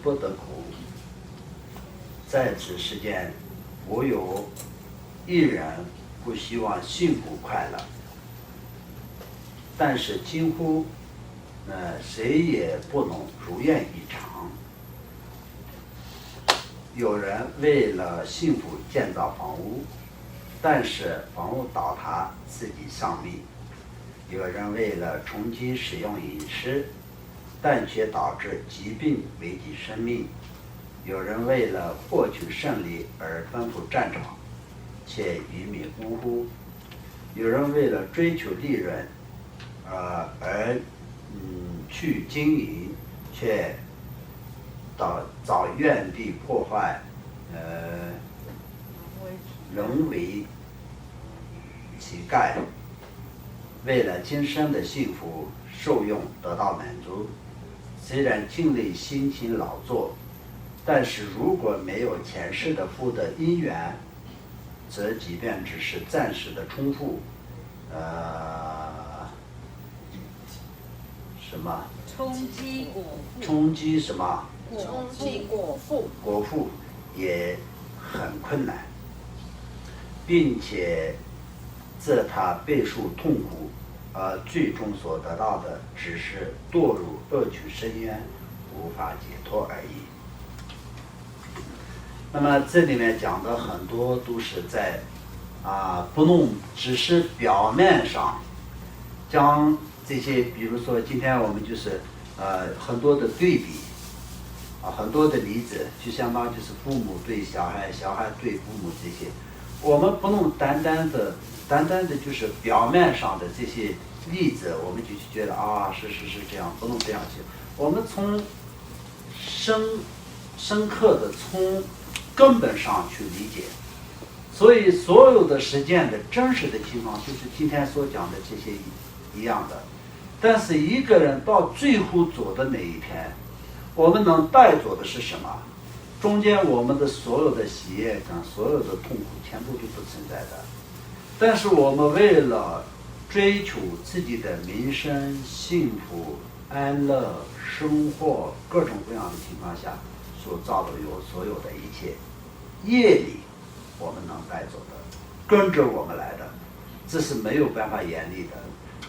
不得苦，在此世间，无有一人不希望幸福快乐，但是几乎谁也不能如愿以偿。有人为了幸福建造房屋，但是房屋倒塌自己丧命；有人为了充饥使用饮食，但却导致疾病危及生命；有人为了获取胜利而奔赴战场，却愚迷无乎；有人为了追求利润而去经营，却遭怨地破坏，沦为乞丐。为了今生的幸福受用得到满足，虽然尽力辛勤劳作，但是如果没有前世的福德因缘，则即便只是暂时的充富，什么充饥果腹，充饥什么充饥果腹，果腹也很困难，并且这他倍数痛苦，而最终所得到的只是堕入恶趣深渊，无法解脱而已。那么这里面讲的很多都是在不弄，只是表面上将这些，比如说今天我们就是很多的对比很多的例子，就相当就是父母对小孩，小孩对父母这些，我们不能单单的就是表面上的这些例子，我们就觉得是这样，不能这样去。我们从深刻的从根本上去理解，所以所有的实践的真实的情况，就是今天所讲的这些一样的。但是一个人到最后走的那一天，我们能带走的是什么？中间我们的所有的喜悦跟所有的痛苦全部就不存在的。但是我们为了追求自己的民生、幸福、安乐、生活各种各样的情况下所造的所有的一切业力，我们能带走的，跟着我们来的，这是没有办法严厉的。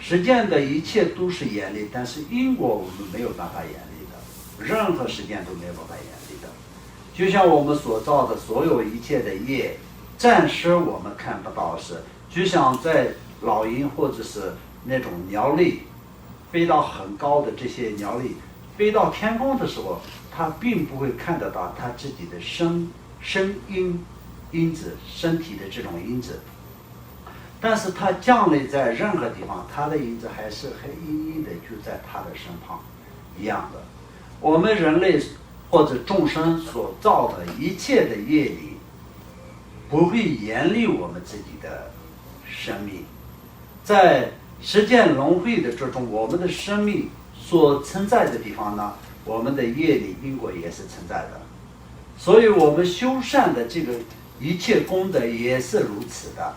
实践的一切都是严厉，但是因果我们没有办法严厉的，任何实践都没有办法严厉的。就像我们所造的所有一切的业，暂时我们看不到是，就像在老鹰或者是那种鸟类飞到很高的这些鸟类飞到天空的时候，它并不会看得到它自己的声因子，身体的这种因子。但是它降临在任何地方，它的因子还是黑阴阴的就在它的身旁一样的。我们人类或者众生所造的一切的业力，不会严厉我们自己的生命。在实践轮回的这种我们的生命所存在的地方呢，我们的业力因果也是存在的。所以我们修善的这个一切功德也是如此的。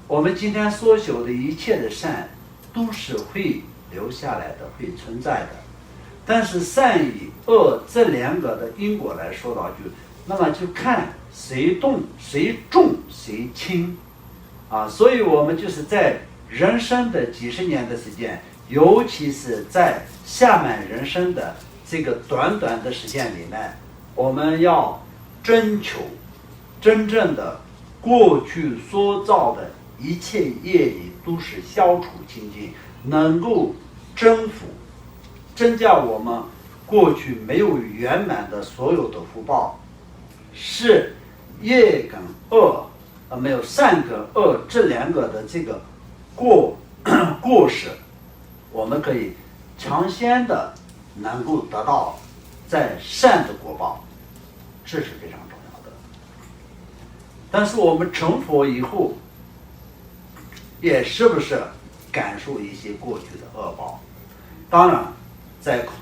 我们今天所修的一切的善都是会留下来的，会存在的。但是善与恶这两个的因果来说到，那么就看谁动谁重谁轻所以我们就是在人生的几十年的时间，尤其是在下半人生的这个短短的时间里面，我们要征求真正的过去所造的一切业力都是消除清净，能够征服增加我们过去没有圆满的所有的福报，是业跟恶没有善跟恶这两个的这个过失，我们可以抢先的能够得到在善的果报，这是非常重要的。但是我们成佛以后，也是不是感受一些过去的恶报？当然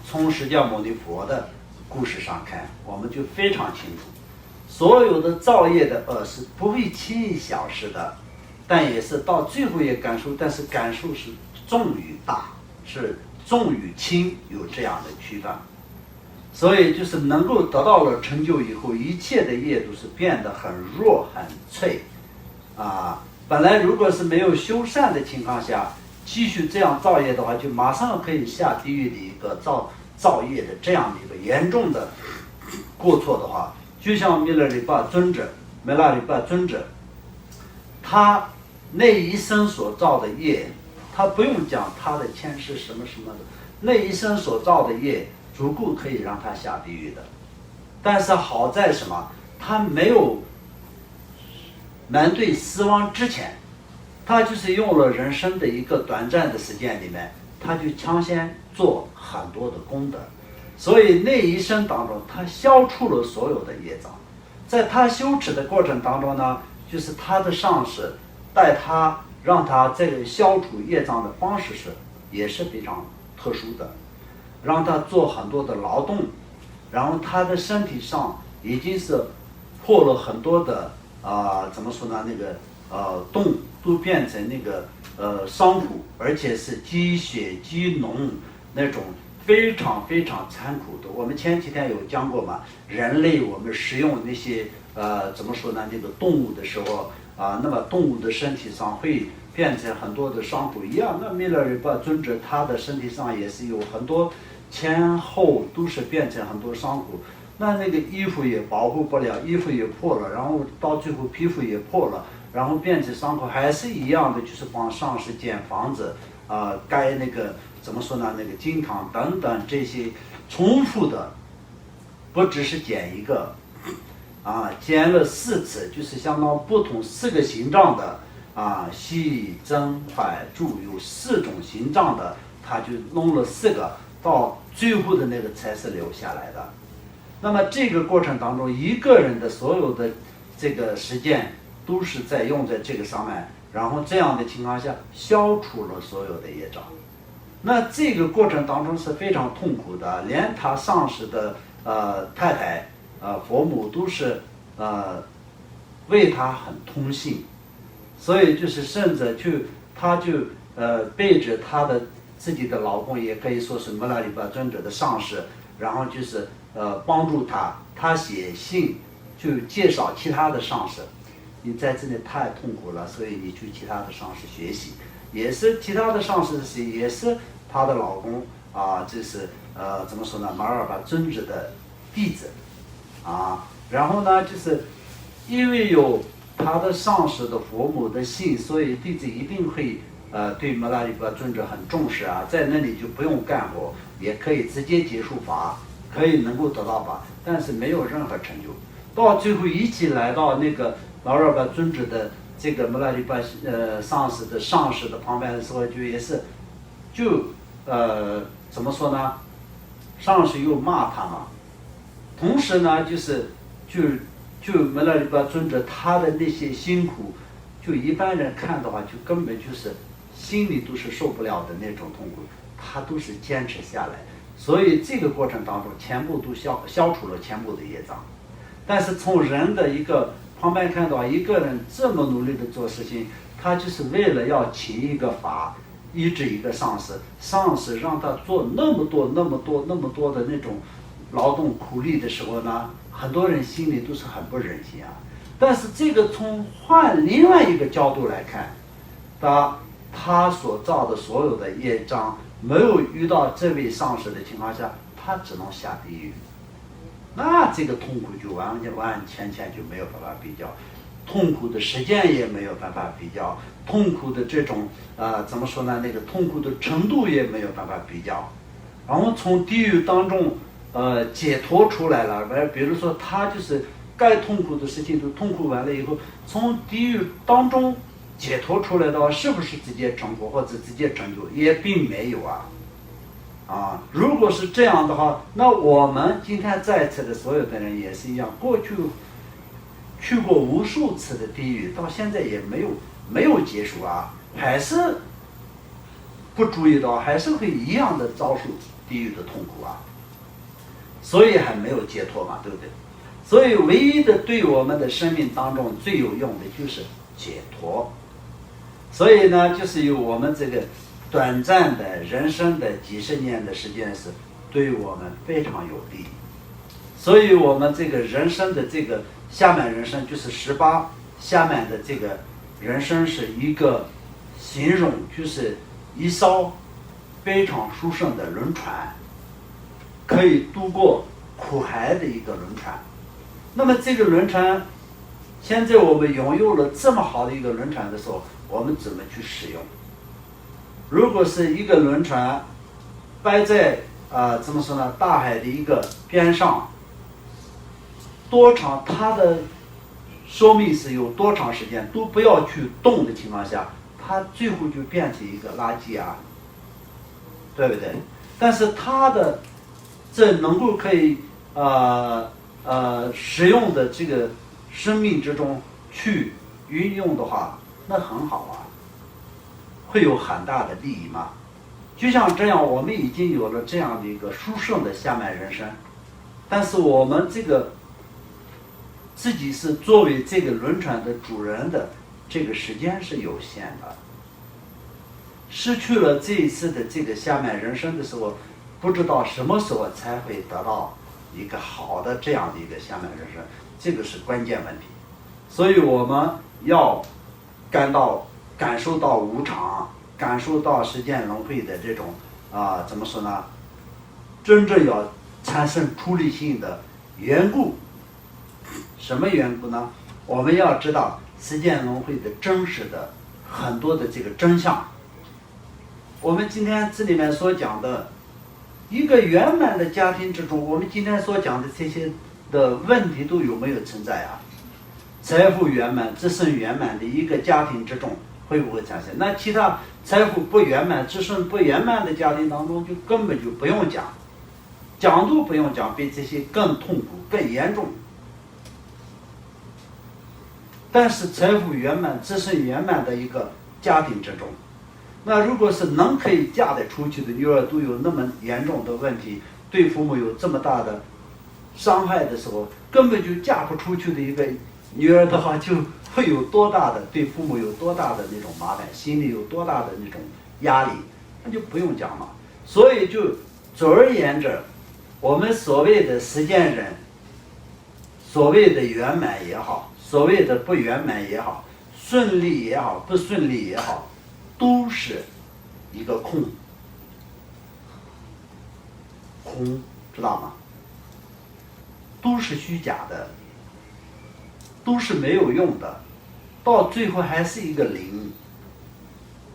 从释迦牟尼佛的故事上看，我们就非常清楚，所有的造业的恶是不会轻易消失的，但也是到最后也感受，但是感受是重与大，是重与轻，有这样的区分。所以就是能够得到了成就以后，一切的业都是变得很弱很脆啊。本来如果是没有修善的情况下，继续这样造业的话，就马上可以下地狱的一个造业的这样的一个严重的过错的话，就像弥勒里巴尊者，他那一生所造的业，他不用讲他的前世什么什么的，那一生所造的业足够可以让他下地狱的。但是好在什么？他没有面对死亡之前，他就是用了人生的一个短暂的时间里面，他就抢先做很多的功德，所以那一生当中，他消除了所有的业障。在他修持的过程当中呢，就是他的上师带他，让他这个消除业障的方式也是非常特殊的，让他做很多的劳动，然后他的身体上已经是破了很多的怎么说呢，那个洞都变成那个伤苦，而且是积血积脓那种非常非常残酷的。我们前几天有讲过嘛，人类我们食用那些怎么说呢，那个动物的时候那么动物的身体上会变成很多的伤口一样。那弥勒日巴尊者他的身体上也是有很多前后都是变成很多伤口，那个衣服也保护不了，衣服也破了，然后到最后皮肤也破了，然后变成伤口，还是一样的，就是帮上师建房子盖那个怎么说呢，那个金堂等等这些重复的，不只是剪一个剪了4次，就是相当不同4个形状的细增缓柱有4种形状的，他就弄了4个，到最后的那个才是留下来的。那么这个过程当中，一个人的所有的这个实践都是在用在这个上面，然后这样的情况下消除了所有的业障。那这个过程当中是非常痛苦的，连他上师的太太佛母都是为他很通信，所以就是甚至他就背着他的自己的老公，也可以说是弥勒里巴尊者的上师，然后就是帮助他写信就介绍其他的上师，你在这里太痛苦了，所以你去其他的上师学习，也是其他的上师也是他的老公这是怎么说呢，马尔巴尊者的弟子然后呢就是因为有他的上师的佛母的信，所以弟子一定会对弥勒里巴尊者很重视在那里就不用干活，也可以直接结束法，可以能够得到法，但是没有任何成就。到最后一起来到那个马尔巴尊者的这个弥勒里巴上师的旁边的时候，就也是怎么说呢，上师又骂他嘛，同时呢就是就弥勒里巴尊者他的那些辛苦，就一般人看的话，就根本就是心里都是受不了的那种痛苦，他都是坚持下来，所以这个过程当中全部都消除了全部的业障。但是从人的一个旁边看到一个人这么努力的做事情，他就是为了要请一个法医治一个上师让他做那么多的那种劳动苦力的时候呢，很多人心里都是很不忍心但是这个从换另外一个角度来看，他所造的所有的业障没有遇到这位上师的情况下，他只能下地狱，那这个痛苦就完全就没有办法比较，痛苦的时间也没有办法比较，痛苦的这种怎么说呢，那个痛苦的程度也没有办法比较。然后从地狱当中解脱出来了，比如说他就是该痛苦的事情都痛苦完了以后，从地狱当中解脱出来的话，是不是直接成佛或者直接成就？也并没有如果是这样的话，那我们今天在此的所有的人也是一样，过去去过无数次的地狱，到现在也没有结束还是不注意到，还是会一样的遭受地狱的痛苦所以还没有解脱嘛，对不对？所以唯一的对我们的生命当中最有用的就是解脱。所以呢，就是有我们这个短暂的人生的几十年的时间是对我们非常有利。所以我们这个人生的这个下面人生就是18下面的这个人生是一个形容，就是一艘非常殊胜的轮船，可以渡过苦海的一个轮船。那么这个轮船，现在我们拥有了这么好的一个轮船的时候，我们怎么去使用？如果是一个轮船摆在怎么说呢，大海的一个边上，多长它的寿命是有多长时间都不要去动的情况下，它最后就变成一个垃圾啊，对不对？但是它的这能够可以使用的这个生命之中去运用的话，那很好啊，会有很大的利益嘛。就像这样，我们已经有了这样的一个殊胜的下面人生，但是我们这个自己是作为这个轮船的主人的这个时间是有限的，失去了这一次的这个下面人生的时候，不知道什么时候才会得到一个好的这样的一个下面人生，这个是关键问题。所以我们要感受到无常，感受到时间轮回的这种怎么说呢？真正要产生出离性的缘故，什么缘故呢？我们要知道时间轮回的真实的很多的这个真相。我们今天这里面所讲的一个圆满的家庭之中，我们今天所讲的这些的问题都有没有存在啊？财富圆满、自身圆满的一个家庭之中会不会产生？那其他财富不圆满、自身不圆满的家庭当中，就根本就不用讲，讲都不用讲，比这些更痛苦、更严重。但是财富圆满、自身圆满的一个家庭之中，那如果是能可以嫁得出去的女儿都有那么严重的问题，对父母有这么大的伤害的时候，根本就嫁不出去的一个女儿的话，就会有多大的对父母有多大的那种麻烦，心里有多大的那种压力，那就不用讲了。所以就总而言之，我们所谓的实践人，所谓的圆满也好，所谓的不圆满也好，顺利也好，不顺利也好，都是一个空，知道吗？都是虚假的，都是没有用的，到最后还是一个零。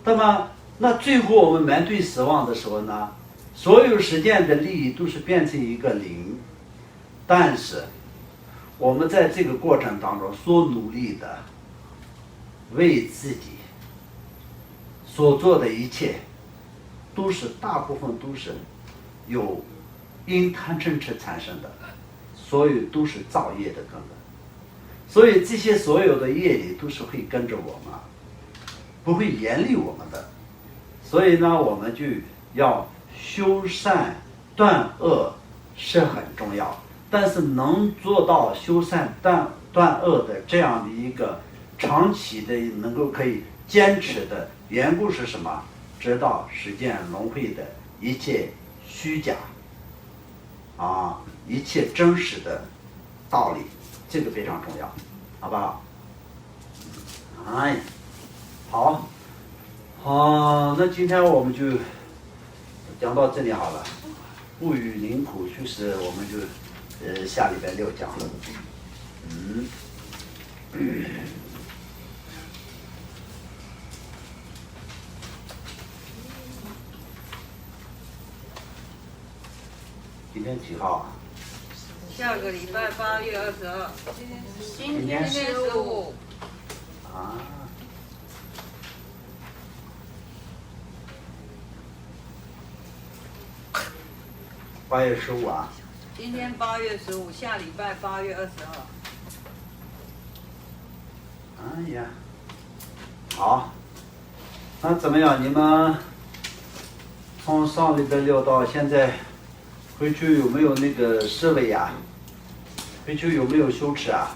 那么，那最后我们面对死亡的时候呢，所有实践的利益都是变成一个零，但是我们在这个过程当中所努力的，为自己所做的一切，都是大部分都是有因贪嗔痴产生的，所以都是造业的根本。所以这些所有的业力都是会跟着我们，不会严厉我们的。所以呢，我们就要修善断恶是很重要，但是能做到修善断恶的这样的一个长期的能够可以坚持的缘故是什么？知道实践轮回的一切虚假一切真实的道理，这个非常重要，好不好？好，那今天我们就讲到这里好了。不与领苦虚实，我们就下礼拜6讲了。今天几号啊？下个礼拜8月22。今天15。8月15啊。今天8月15，下礼拜8月22。哎呀，好，那怎么样？你们从上礼拜6到现在，回去有没有那个思维呀？回去有没有羞耻啊？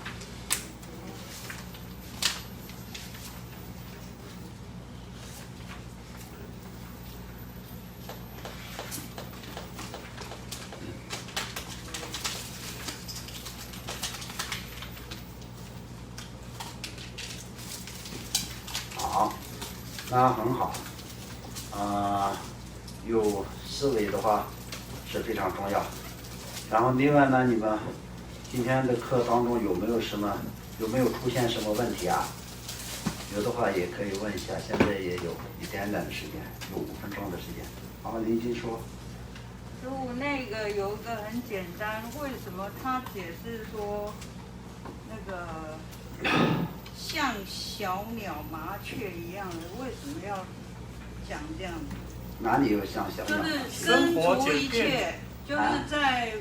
好，那很好。有思维的话是非常重要。然后另外呢，你们今天的课当中有没有出现什么问题啊？有的话也可以问一下，现在也有一点点的时间，有5分钟的时间。好，林金说。师父，那个有一个很简单，为什么他解释说那个像小鸟、麻雀一样的，为什么要讲这样子？哪里有像小鸟？就是根除一切，就是在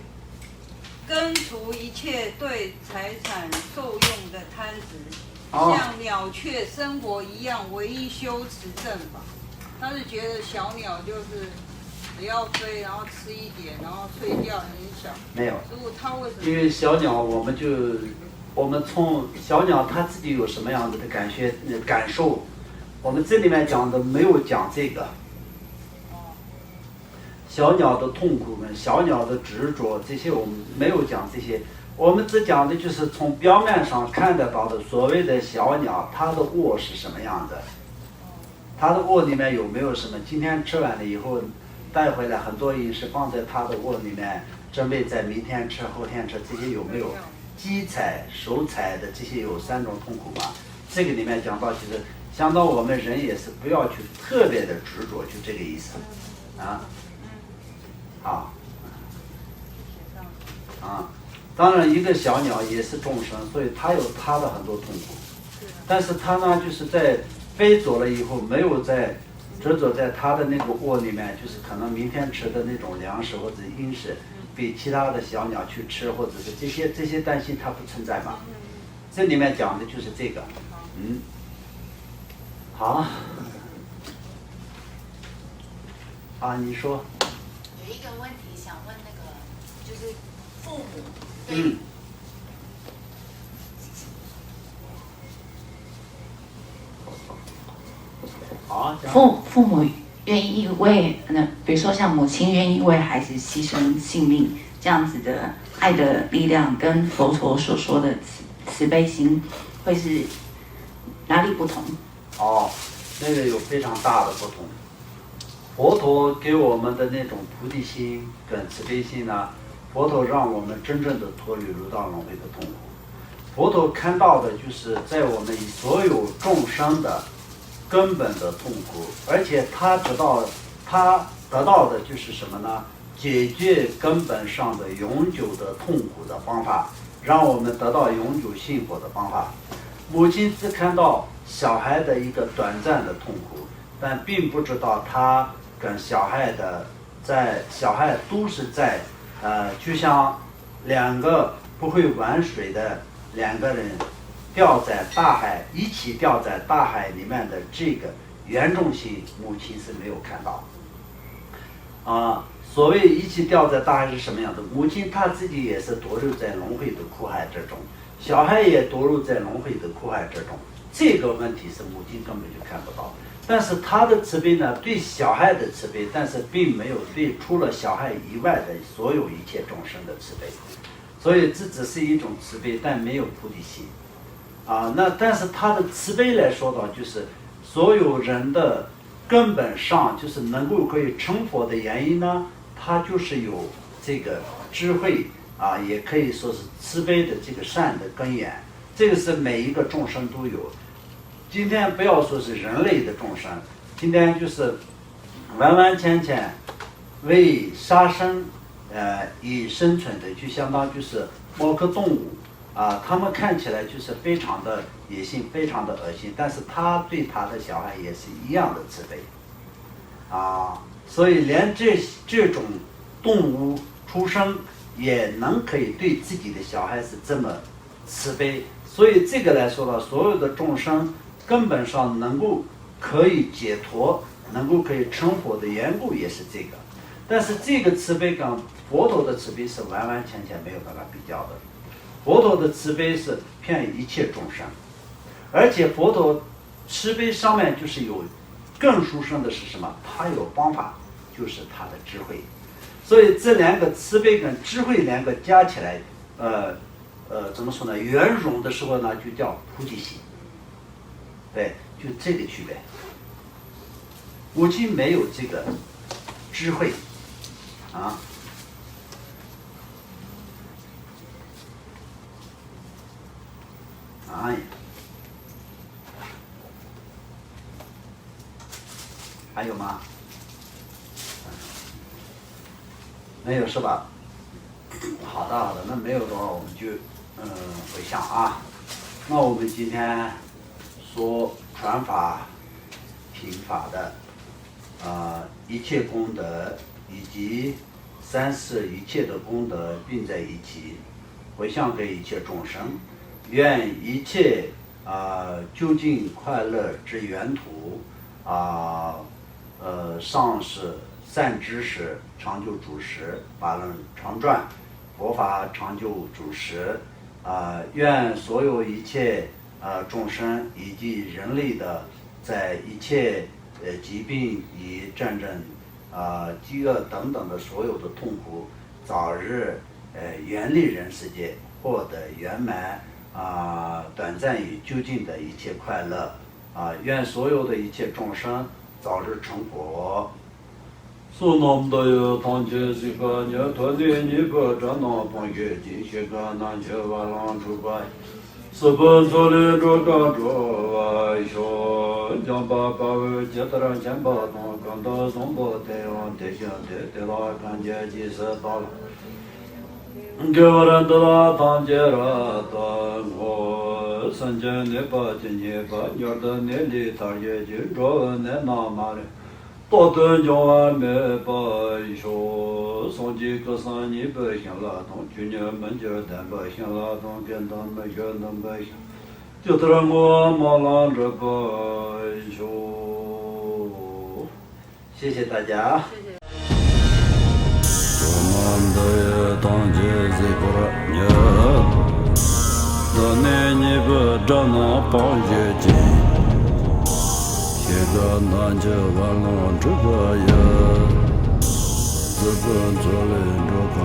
根除一切对财产受用的贪执，像鸟雀生活一样，唯一修持正法。他是觉得小鸟就是只要飞，然后吃一点，然后睡觉很小。没有。师父，他为什么？因为小鸟，我们从小鸟它自己有什么样子的感受，我们这里面讲的没有讲这个。小鸟的痛苦跟小鸟的执着，这些我们没有讲这些，我们只讲的就是从表面上看得到的所谓的小鸟，它的窝是什么样的，它的窝里面有没有什么？今天吃完了以后带回来很多饮食放在它的窝里面，准备在明天吃后天吃，这些有没有？积财、守财的这些有3种痛苦嘛？这个里面讲到，其实相当我们人也是不要去特别的执着，就这个意思，啊。当然一个小鸟也是众生，所以它有它的很多痛苦，但是它呢就是在飞走了以后，没有在执着在它的那个窝里面，就是可能明天吃的那种粮食或者饮食比其他的小鸟去吃，或者是这些担心它不存在嘛。这里面讲的就是这个。好。你说。有一个问题想问那个，就是父母对。父母愿意为比如说像母亲愿意为孩子牺牲性命，这样子的爱的力量，跟佛陀所说的慈悲心，会是哪里不同？那个有非常大的不同。佛陀给我们的那种菩提心跟慈悲心呢，佛陀让我们真正的脱离六道轮回的痛苦。佛陀看到的就是在我们所有众生的根本的痛苦，而且他得到的就是什么呢？解决根本上的永久的痛苦的方法，让我们得到永久幸福的方法。母亲只看到小孩的一个短暂的痛苦，但并不知道他跟小孩都是在就像2个不会玩水的2个人一起掉在大海里面的这个严重性，母亲是没有看到。所谓一起掉在大海是什么样的？母亲她自己也是堕入在轮回的苦海之中，小孩也堕入在轮回的苦海之中。这个问题是母亲根本就看不到。但是他的慈悲呢，对小孩的慈悲，但是并没有对除了小孩以外的所有一切众生的慈悲，所以这只是一种慈悲，但没有菩提心。但是他的慈悲来说到，就是所有人的根本上，就是能够可以成佛的原因呢，他就是有这个智慧也可以说是慈悲的这个善的根源，这个是每一个众生都有。今天不要说是人类的众生，今天就是完完全全为杀生以生存的，就相当就是某个动物他们看起来就是非常的野性，非常的恶心，但是他对他的小孩也是一样的慈悲所以连这种动物出生也能可以对自己的小孩是这么慈悲，所以这个来说呢，所有的众生根本上能够可以解脱，能够可以成佛的缘故也是这个。但是这个慈悲跟佛陀的慈悲是完完全全没有办法比较的。佛陀的慈悲是遍一切众生，而且佛陀慈悲上面就是有更殊胜的是什么？他有方法，就是他的智慧。所以这2个慈悲跟智慧2个加起来，怎么说呢？圆融的时候呢，就叫菩提心。对，就这个区别。母亲没有这个智慧啊。哎呀，还有吗？没有是吧？好的好的，那没有的话我们就回向啊。那我们今天说传法、品法的一切功德以及三世一切的功德并在一起，回向给一切众生，愿一切究竟快乐之源途上师善知识长久主持，法轮常转，佛法长久主持。愿所有一切众生以及人类的在一切疾病与战争饥饿等等的所有的痛苦，早日远离人世界，获得圆满短暂与究竟的一切快乐。愿所有的一切众生早日成佛。苏南达哟，唐杰西嘎尼托尼尼巴扎那邦耶金西嘎南切瓦朗出巴，斯本佐里卓扎卓瓦修，江巴巴维杰特拉钱巴东冈达松波太阳太阳太拉看见吉斯达拉。给我人得了唐杰拉达我三千年八千年八年的年里他也就着那那嘛的。多得叫俺们把说送几个三年不行了，同去年们就单不行了，同跟他们就能不行，就得我马浪着不说。谢谢大家。谢谢。我们的当家在过年，到年你不找那帮姐姐。这个南就完了，这个也资本做了这个。